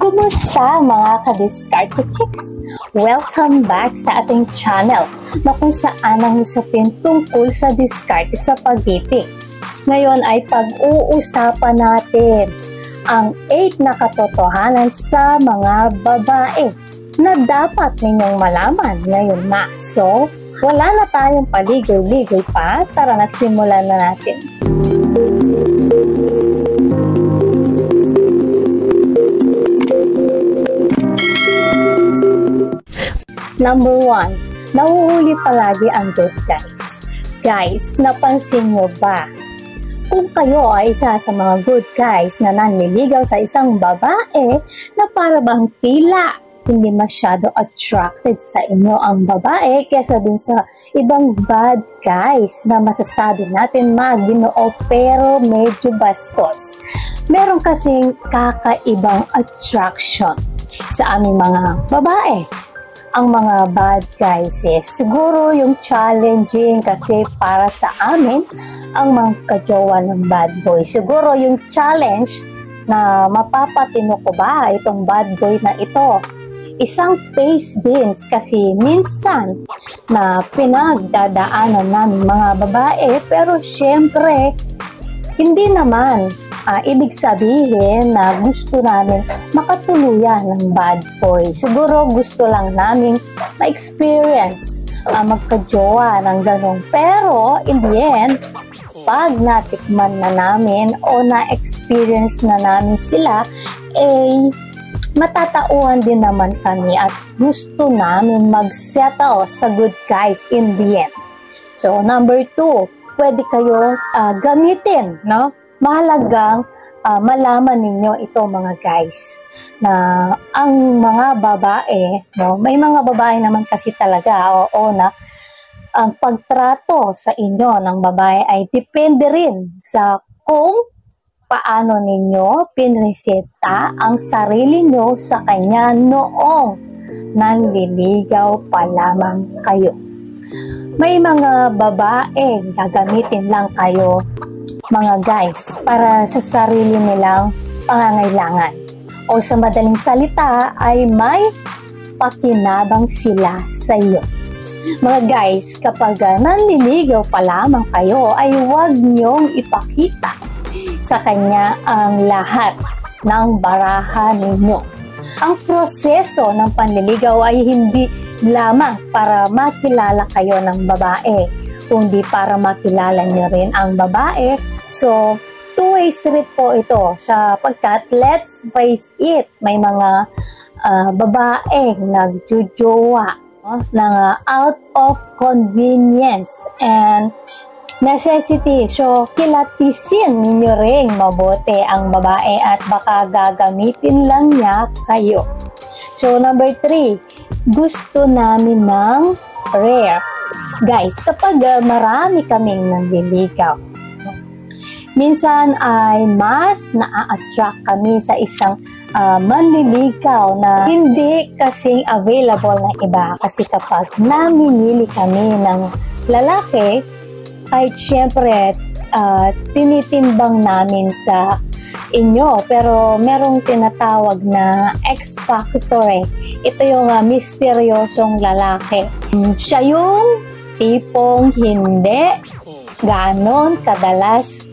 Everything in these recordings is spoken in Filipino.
Kumusta mga ka-Diskarte Chicks? Welcome back sa ating channel na kung saan ang usapin tungkol sa diskarte sa pag-ibig. Ngayon ay pag-uusapan natin ang 8 na katotohanan sa mga babae na dapat ninyong malaman ngayon na. So, wala na tayong paligoy-ligoy pa. Tara na, simulan na natin. Number 1, nahuhuli palagi ang good guys. Guys, napansin nyo ba? Kung kayo ay isa sa mga good guys na nanliligaw sa isang babae na para bang tila hindi masyado attracted sa inyo ang babae kesa dun sa ibang bad guys na masasabi natin maginoo pero medyo bastos. Meron kasing kakaibang attraction sa aming mga babae. Ang mga bad guys siguro yung challenging kasi para sa amin ang mga kajowa ng bad boy. Siguro yung challenge na mapapatino ko ba itong bad boy na ito. Isang face din kasi minsan na pinagdadaanan namin mga babae pero syempre hindi naman ibig sabihin na gusto namin makatuluyan ng bad boy. Siguro gusto lang namin ma-experience magkajowa ng ganong. Pero in the end, pag natikman na namin o na-experience na namin sila, matatauhan din naman kami at gusto namin mag-settle sa good guys in the end. So, number 2, pwede kayo gamitin, no? Mahalagang malaman ninyo ito mga guys na ang mga babae, no, may mga babae naman kasi talaga na ang pagtrato sa inyo ng babae ay depende rin sa kung paano ninyo pinresenta ang sarili nyo sa kanya noong nanliligaw pa lamang kayo. May mga babae gagamitin lang kayo mga guys para sa sarili nilang pangangailangan o sa madaling salita ay may pakinabang sila sa iyo. Mga guys, kapag nanliligaw pa lamang kayo ay huwag niyong ipakita sa kanya ang lahat ng baraha ninyo. Ang proseso ng panliligaw ay hindi lamang para makilala kayo ng babae, kundi para makilala nyo rin ang babae. So, two-way street po ito sapagkat let's face it, may mga babaeng nagjujowa ng out of convenience and necessity. So, kilatisin ninyo rin mabuti ang babae at baka gagamitin lang niya kayo. So, number 3, gusto namin ng rare. Guys, kapag marami kaming nanliligaw, minsan ay mas na-attract kami sa isang manliligaw na hindi kasing available na iba. Kasi kapag namimili kami ng lalaki, kahit syempre tinitimbang namin sa inyo pero merong tinatawag na X-factor Ito yung misteryosong lalaki. Siya yung tipong hindi ganon kadalas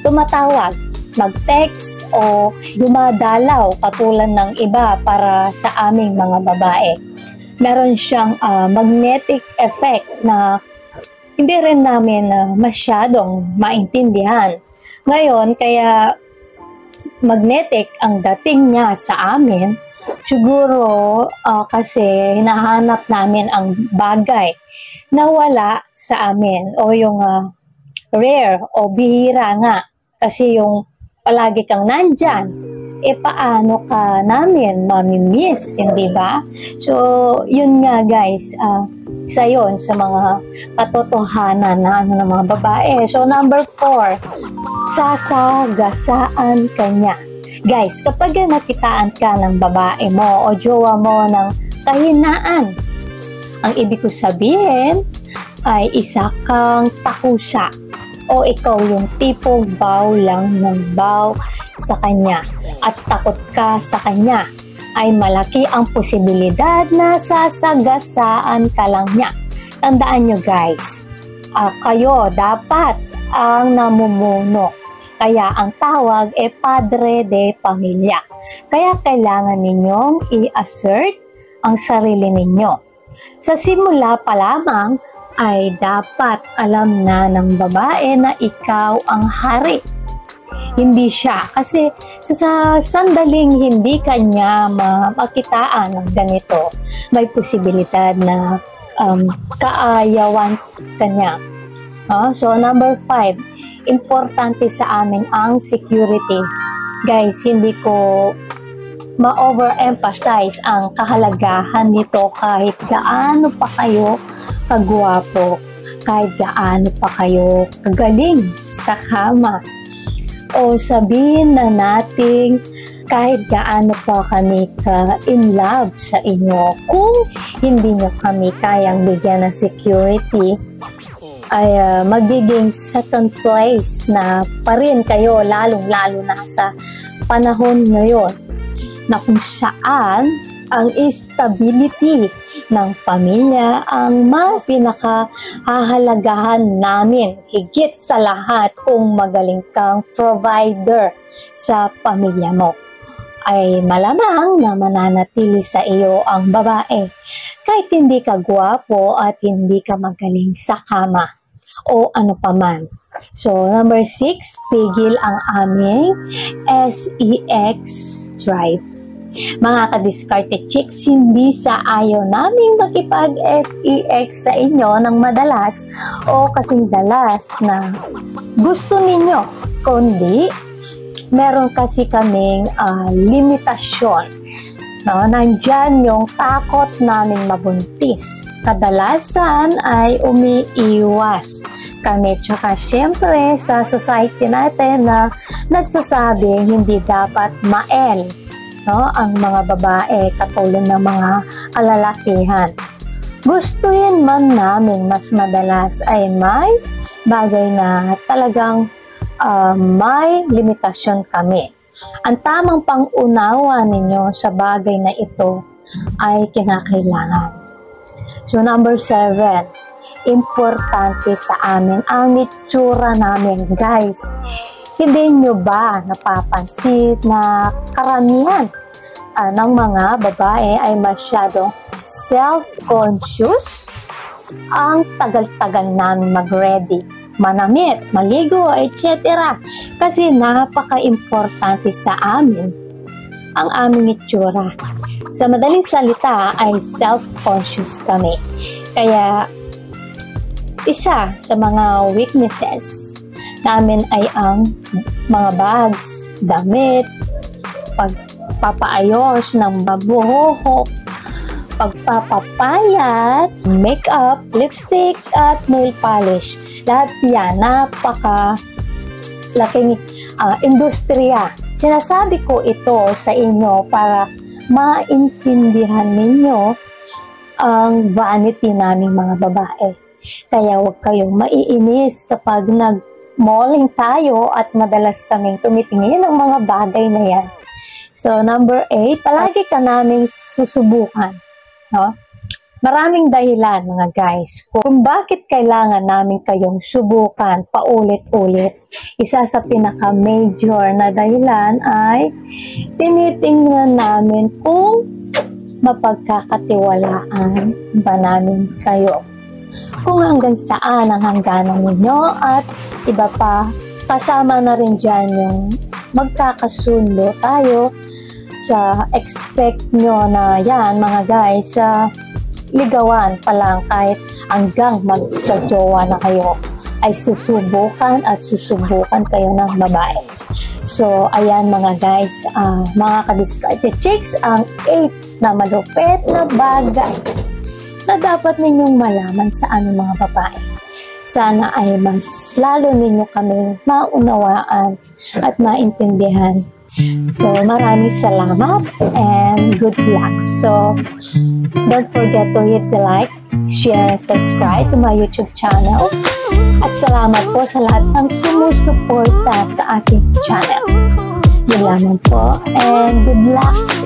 tumatawag, mag-text o dumadalaw katulad ng iba para sa aming mga babae. Meron siyang magnetic effect na hindi rin namin masyadong maintindihan. Ngayon, kaya magnetic ang dating niya sa amin, siguro kasi hinahanap namin ang bagay na wala sa amin o yung rare o bihira nga. Kasi yung palagi kang nandyan, paano ka namin mamimiss, hindi ba? So, yun nga guys, isa yun sa mga katotohanan na ng mga babae. So, number 4, sasagasaan ka niya. Guys, kapag nakitaan ka ng babae mo o jowa mo ng kahinaan, ang ibig ko sabihin ay isa kang takusa o ikaw yung tipong baw lang ng baw sa kanya at takot ka sa kanya. ay malaki ang posibilidad na sasagasaan ka lang niya. Tandaan nyo guys, kayo dapat ang namumuno. Kaya ang tawag ay padre de pamilya. Kaya kailangan ninyong i-assert ang sarili ninyo. Sa simula pa lamang ay dapat alam na ng babae na ikaw ang hari. Hindi siya. Kasi sa sandaling hindi kanya makitaan ng ganito, may posibilidad na kaayawan kanya. So number 5, importante sa amin ang security. Guys, hindi ko ma-overemphasize ang kahalagahan nito kahit gaano pa kayo kagwapo, kahit gaano pa kayo kagaling sa kama. O sabihin na nating kahit gaano pa kami in love sa inyo, kung hindi nyo kami kayang bigyan ng security, ay magiging second place na pa rin kayo, lalong-lalo na sa panahon ngayon na kung saan ang stability ng pamilya ang mas pinakahahalagahan namin. Higit sa lahat, kung magaling kang provider sa pamilya mo, ay malamang na mananatili sa iyo ang babae kahit hindi ka gwapo at hindi ka magaling sa kama o ano paman. So, number 6, pigil ang aming sex drive. Mga kadiskarte chicks, hindi sa ayaw naming makipag-sex sa inyo ng madalas o kasing dalas na gusto ninyo, kundi meron kasi kaming limitasyon. Nandyan yung takot naming mabuntis. Kadalasan ay umiiwas kami. Tsaka syempre sa society natin na nagsasabing hindi dapat mael ang mga babae katulad ng mga kalalakihan. Gustuhin man namin mas madalas ay may bagay na talagang may limitasyon kami. Ang tamang pang-unawa ninyo sa bagay na ito ay kinakailangan. So number 7, importante sa amin ang itsura namin, guys. Hindi nyo ba napapansin na karamihan ng mga babae ay masyadong self-conscious? Ang tagal-tagal namin mag-ready, manamit, maligo, etc. Kasi napaka-importante sa amin ang aming itsura. Sa madaling salita ay self-conscious kami. Kaya isa sa mga weaknesses namin ay ang mga bags, damit, pagpapaayos ng babuhok, pagpapapayat, makeup, lipstick, at nail polish. Lahat yan, napaka-laking industriya. Sinasabi ko ito sa inyo para maintindihan ninyo ang vanity naming mga babae. Kaya huwag kayong maiinis kapag nag-malling tayo at madalas kaming tumitingin ng mga bagay na yan. So, number 8, palagi ka naming susubukan. Maraming dahilan mga guys kung bakit kailangan namin kayong subukan paulit-ulit. Isa sa pinaka-major na dahilan ay tinitingnan namin kung mapagkakatiwalaan ba namin kayo. Kung hanggang saan ang hangganan ninyo at iba pa, kasama na rin dyan yung magkakasundo tayo sa expect nyo na yan mga guys, ligawan pa lang kahit hanggang magsajowa na kayo ay susubukan at susubukan kayo ng babae. So, ayan mga guys, mga kadiskarte chicks, ang 8 na malupit na bagay na dapat ninyong malaman sa aming mga babae. Sana ay mas lalo ninyo kami maunawaan at maintindihan. So, maraming salamat and good luck. So, don't forget to hit the like, share, and subscribe to my YouTube channel. At salamat po sa lahat ng sumusuporta sa aking channel. Yun lamang po and good luck!